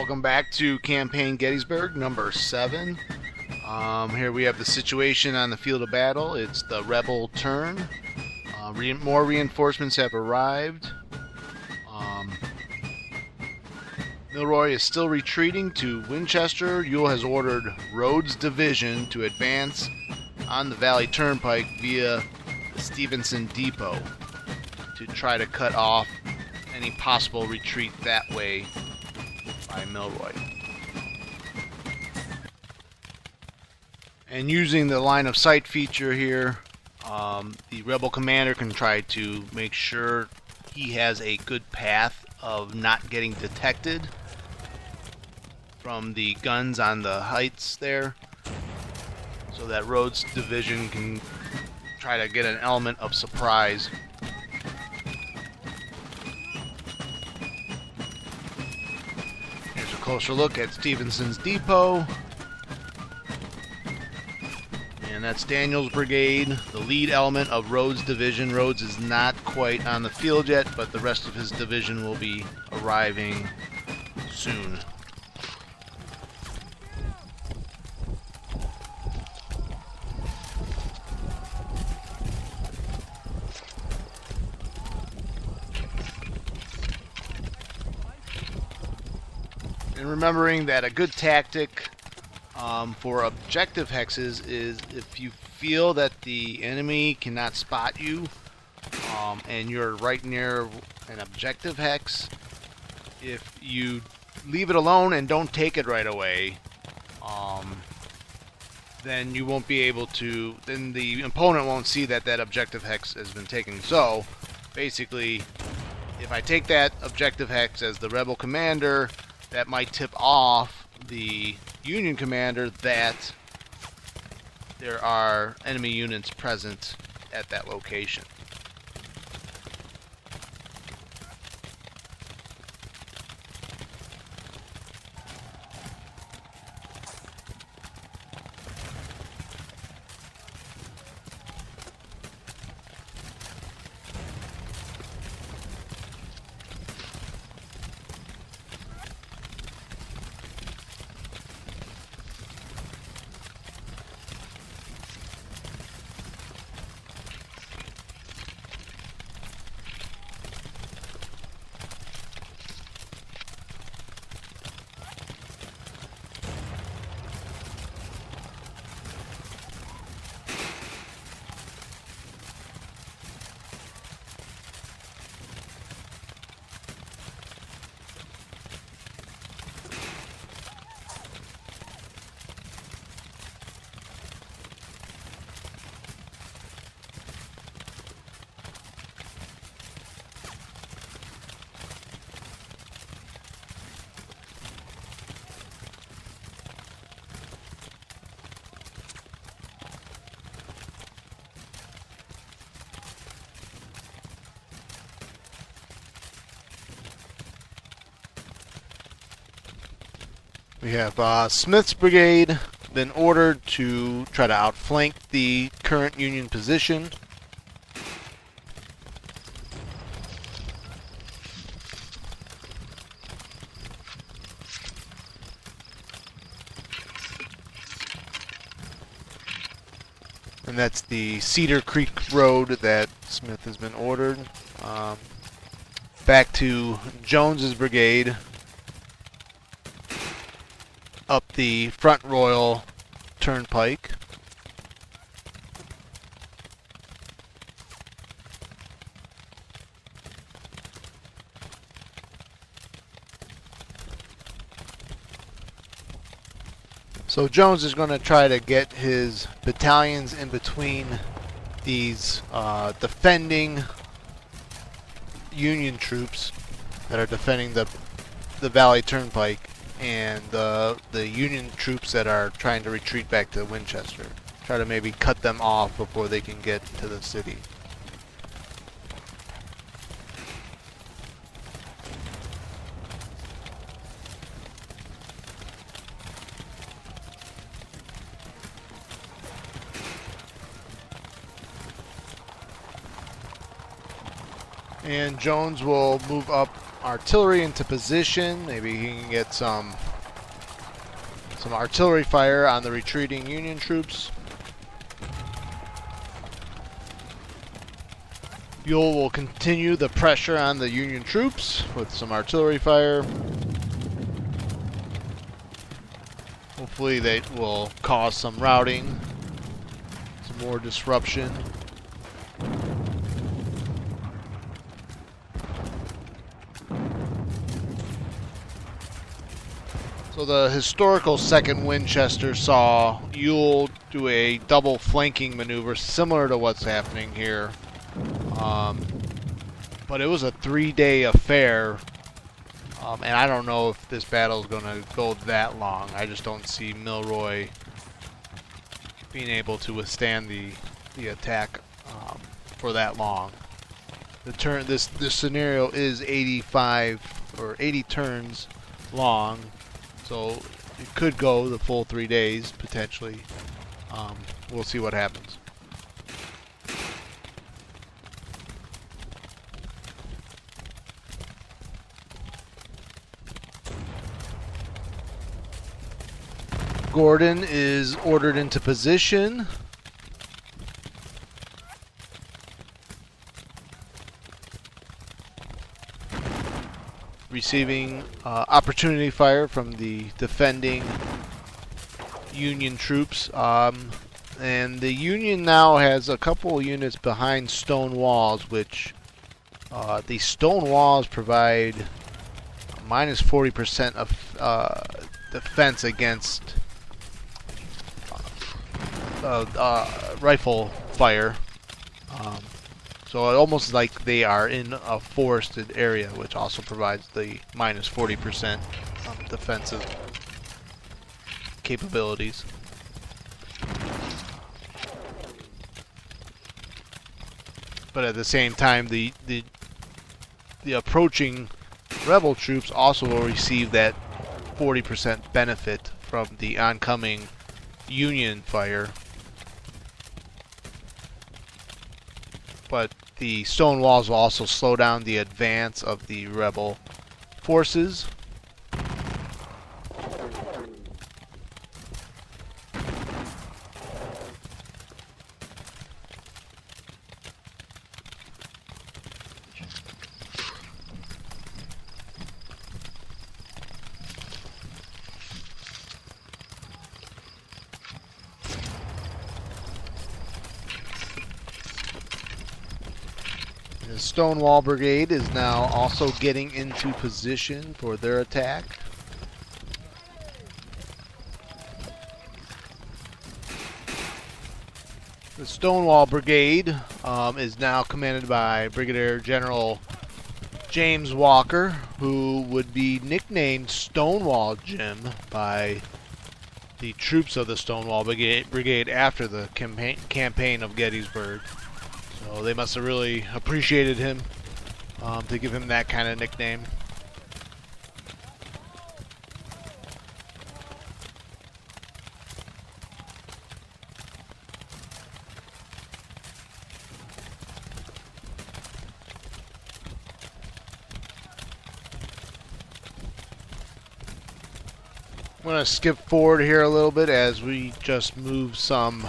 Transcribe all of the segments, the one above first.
Welcome back to Campaign Gettysburg, number 7. Here we have the situation on the field of battle. It's the rebel turn. More reinforcements have arrived. Milroy is still retreating to Winchester. Ewell has ordered Rhodes' division to advance on the Valley Turnpike via the Stevenson Depot to try to cut off any possible retreat that way by Milroy. And using the line of sight feature here, the rebel commander can try to make sure he has a good path of not getting detected from the guns on the heights there, so that Rhodes' division can try to get an element of surprise. Here's a closer look at Stevenson's Depot. And that's Daniel's brigade, the lead element of Rhodes' division. Rhodes is not quite on the field yet, but the rest of his division will be arriving soon. And remembering that a good tactic for objective hexes is if you feel that the enemy cannot spot you and you're right near an objective hex, if you leave it alone and don't take it right away, then you won't be able to, then the opponent won't see that that objective hex has been taken. So basically, if I take that objective hex as the rebel commander, that might tip off the Union commander that there are enemy units present at that location. We have Smith's brigade been ordered to try to outflank the current Union position. And that's the Cedar Creek Road that Smith has been ordered. Back to Jones's brigade, up the Front Royal Turnpike. So Jones is going to try to get his battalions in between these defending Union troops that are defending the Valley Turnpike and the Union troops that are trying to retreat back to Winchester. Try to maybe cut them off before they can get to the city. And Jones will move up artillery into position. Maybe he can get some artillery fire on the retreating Union troops. Ewell will continue the pressure on the Union troops with some artillery fire. Hopefully they will cause some routing, some more disruption. So the historical 2nd Winchester saw Ewell do a double flanking maneuver similar to what's happening here. But it was a 3-day affair, and I don't know if this battle is going to go that long. I just don't see Milroy being able to withstand the attack for that long. This scenario is 85 or 80 turns long. So it could go the full 3 days, potentially. We'll see what happens. Gordon is ordered into position. Receiving opportunity fire from the defending Union troops. And the Union now has a couple units behind stone walls, which the stone walls provide minus 40% of defense against rifle fire. So it almost like they are in a forested area, which also provides the minus 40% defensive capabilities. But at the same time, the approaching rebel troops also will receive that 40% benefit from the oncoming Union fire. But the stone walls will also slow down the advance of the rebel forces. The Stonewall Brigade is now also getting into position for their attack. The Stonewall Brigade is now commanded by Brigadier General James Walker, who would be nicknamed Stonewall Jim by the troops of the Stonewall Brigade after the campaign of Gettysburg. So they must have really appreciated him to give him that kind of nickname. I'm going to skip forward here a little bit as we just move some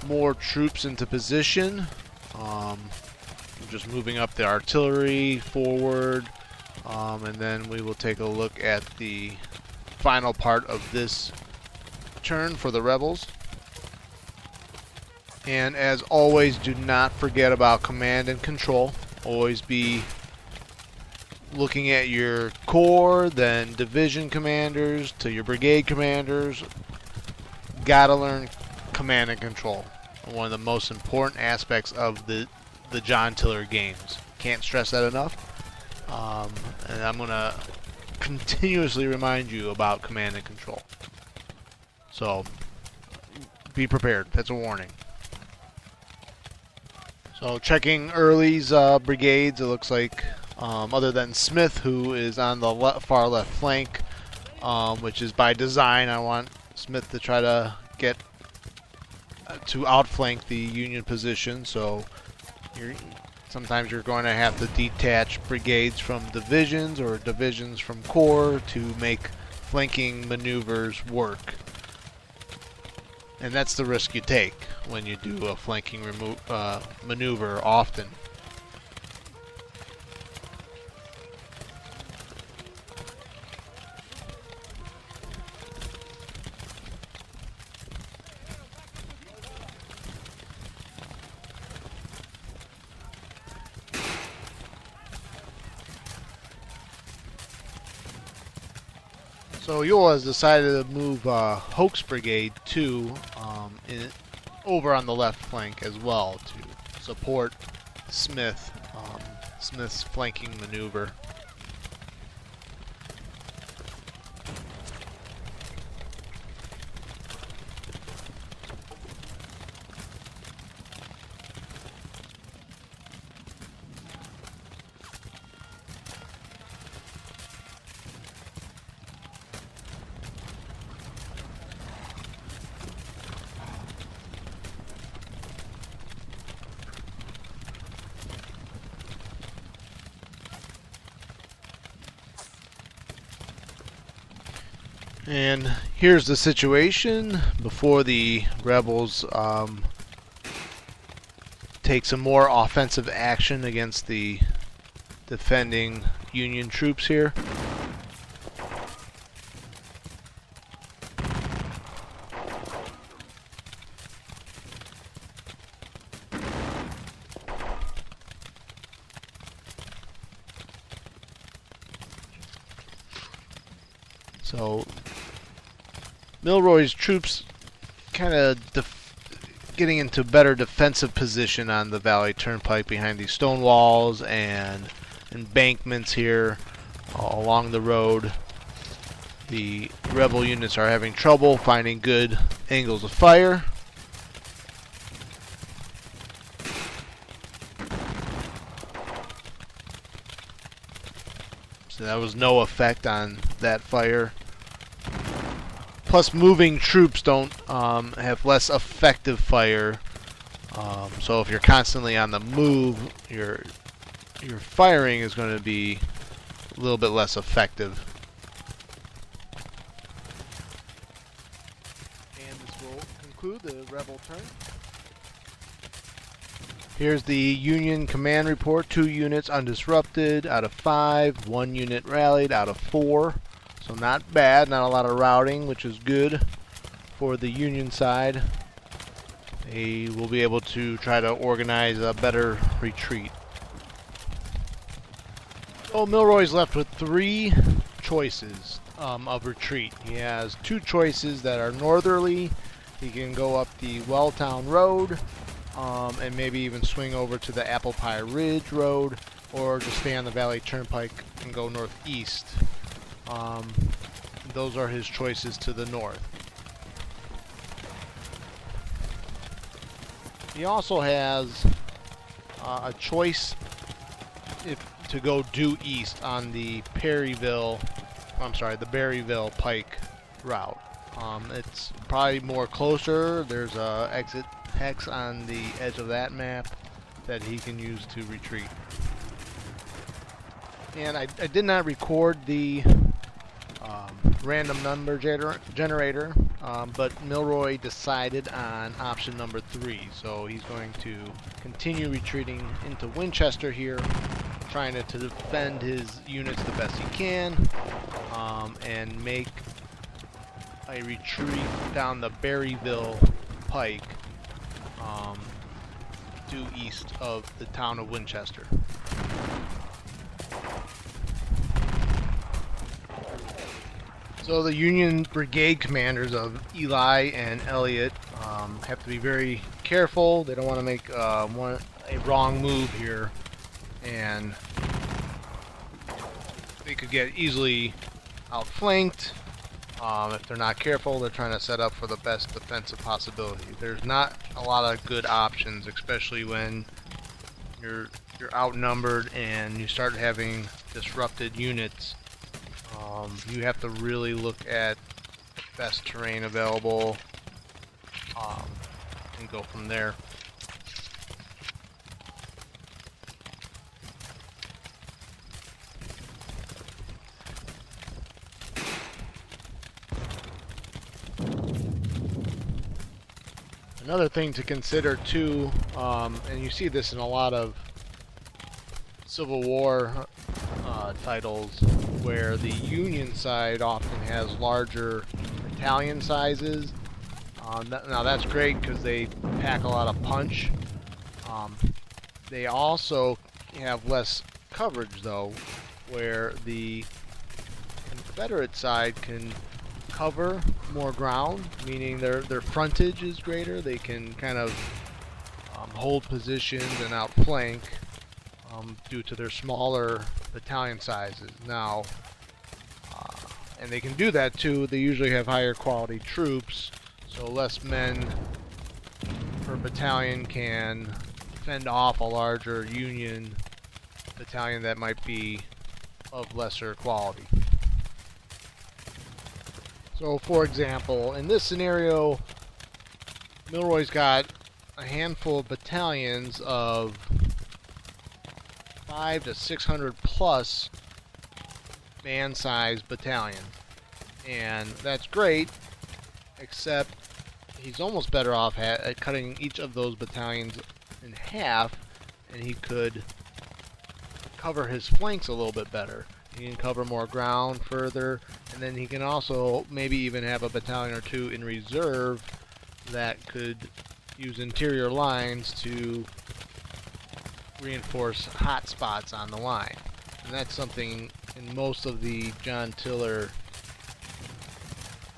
more troops into position. Just moving up the artillery forward, and then we will take a look at the final part of this turn for the rebels. And as always, do not forget about command and control. Always be looking at your corps, then division commanders, to your brigade commanders. Gotta learn command and control. One of the most important aspects of the John Tiller games. Can't stress that enough. And I'm going to continuously remind you about command and control. So be prepared. That's a warning. So checking Early's brigades, it looks like other than Smith, who is on the far left flank, which is by design. I want Smith to try to get to outflank the Union position, so Sometimes you're going to have to detach brigades from divisions or divisions from corps to make flanking maneuvers work. And that's the risk you take when you do a flanking maneuver often. So Ewell has decided to move Hoke's brigade to over on the left flank as well to support Smith's flanking maneuver. And here's the situation before the rebels take some more offensive action against the defending Union troops here. So Milroy's troops kind of getting into better defensive position on the Valley Turnpike behind these stone walls and embankments here along the road. The rebel units are having trouble finding good angles of fire. So that was no effect on that fire. Plus, moving troops don't have less effective fire. So if you're constantly on the move, your firing is going to be a little bit less effective. And this will conclude the rebel turn. Here's the Union command report. 2 units undisrupted out of 5. 1 unit rallied out of 4. So not bad, not a lot of routing, which is good for the Union side. They will be able to try to organize a better retreat. So Milroy's left with 3 choices of retreat. He has 2 choices that are northerly. He can go up the Welltown Road and maybe even swing over to the Apple Pie Ridge Road, or just stay on the Valley Turnpike and go northeast. Those are his choices to the north. He also has a choice to go due east on the Berryville Pike route. It's probably more closer. There's a exit hex on the edge of that map that he can use to retreat. And I did not record the random number generator, but Milroy decided on option number 3. So he's going to continue retreating into Winchester here, trying to defend his units the best he can, and make a retreat down the Berryville Pike due east of the town of Winchester. So the Union brigade commanders of Ely and Elliott have to be very careful. They don't want to make a wrong move here, and they could get easily outflanked. If they're not careful, they're trying to set up for the best defensive possibility. There's not a lot of good options, especially when you're outnumbered and you start having disrupted units. You have to really look at the best terrain available and go from there. Another thing to consider too, and you see this in a lot of Civil War titles, where the Union side often has larger battalion sizes. Now that's great because they pack a lot of punch. They also have less coverage though, where the Confederate side can cover more ground, meaning their frontage is greater. They can kind of hold positions and outflank due to their smaller battalion sizes. Now, and they can do that too. They usually have higher quality troops, so less men per battalion can fend off a larger Union battalion that might be of lesser quality. So, for example, in this scenario, Milroy's got a handful of battalions of 500 to 600 plus man-sized battalions, and that's great, except he's almost better off at cutting each of those battalions in half, and he could cover his flanks a little bit better. He can cover more ground further, and then he can also maybe even have a battalion or two in reserve that could use interior lines to reinforce hot spots on the line. And that's something in most of the John Tiller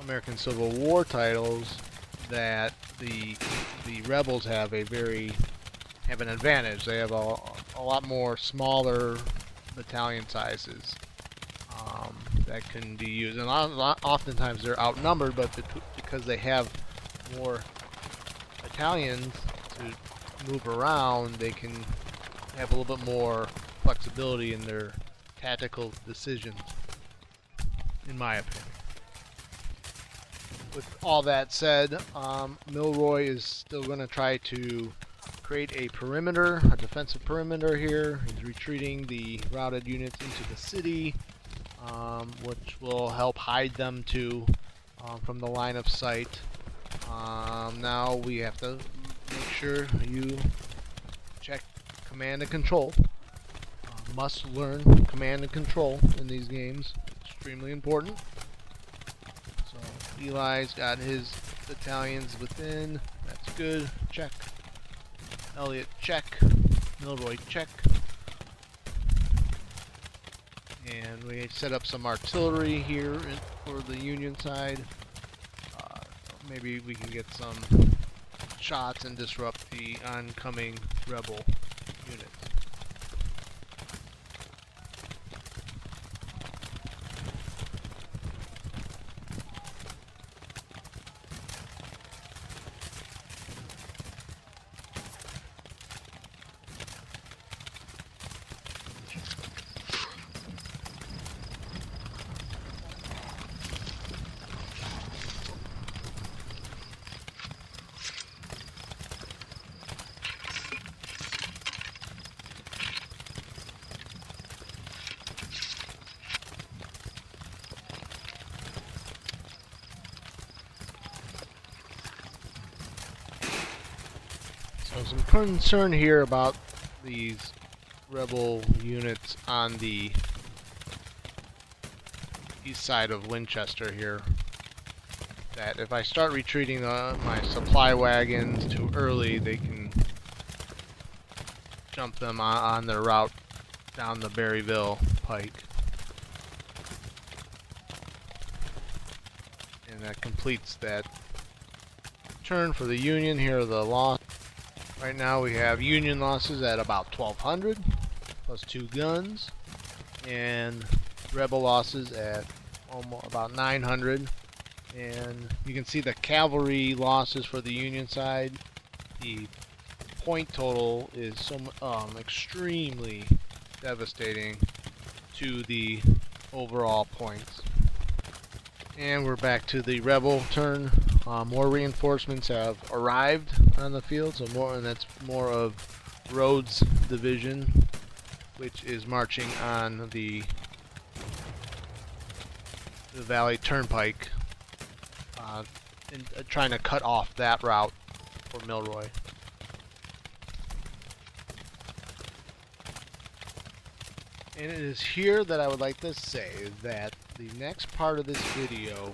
American Civil War titles that the rebels have an advantage. They have a lot more smaller battalion sizes that can be used, and oftentimes they're outnumbered, but because they have more battalions to move around, they can have a little bit more flexibility in their tactical decisions, in my opinion. With all that said, Milroy is still going to try to create a perimeter, a defensive perimeter here. He's retreating the routed units into the city, which will help hide them too from the line of sight. Now we have to make sure you check command and control. Must learn command and control in these games. Extremely important. So Eli's got his battalions within. That's good. Check. Elliott, check. Milroy, check. And we set up some artillery here for the Union side. Maybe we can get some shots and disrupt the oncoming rebel units. So some concern here about these rebel units on the east side of Winchester here. That if I start retreating my supply wagons too early, they can jump them on their route down the Berryville pike. And that completes that turn for the Union. Here are the losses. Right now we have Union losses at about 1,200 plus 2 guns, and rebel losses at almost about 900. And you can see the cavalry losses for the Union side. The point total is extremely devastating to the overall points. And we're back to the rebel turn. More reinforcements have arrived on the field, so that's more of Rhodes' division, which is marching on the Valley Turnpike, and trying to cut off that route for Milroy. And it is here that I would like to say that the next part of this video,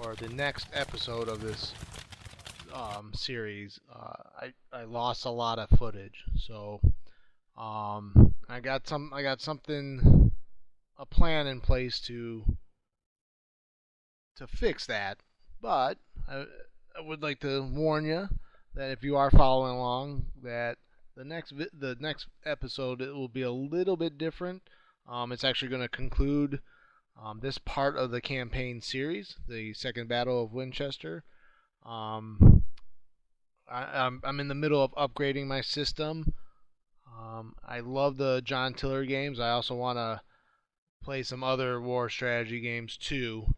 or the next episode of this series, I lost a lot of footage, so I got something, a plan in place to fix that. But I would like to warn you that if you are following along, that the next episode, it will be a little bit different. It's actually going to conclude this part of the campaign series, the Second Battle of Winchester. I'm in the middle of upgrading my system. I love the John Tiller games. I also want to play some other war strategy games too.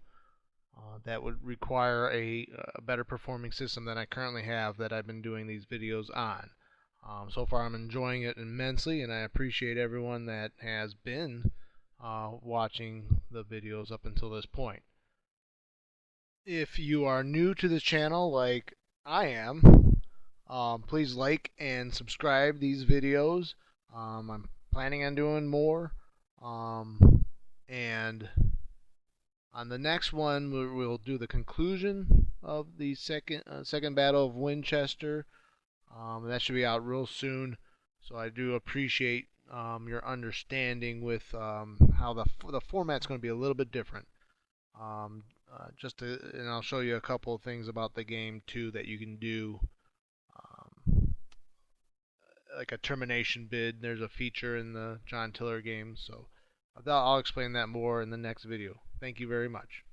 That would require a better performing system than I currently have, that I've been doing these videos on. So far I'm enjoying it immensely, and I appreciate everyone that has been watching the videos up until this point. If you are new to the channel like I am, please like and subscribe these videos. I'm planning on doing more, and on the next one we'll do the conclusion of the second Battle of Winchester. That should be out real soon, so I do appreciate your understanding with how the format's going to be a little bit different. And I'll show you a couple of things about the game too that you can do, like a termination bid. There's a feature in the John Tiller games, so I'll explain that more in the next video. Thank you very much.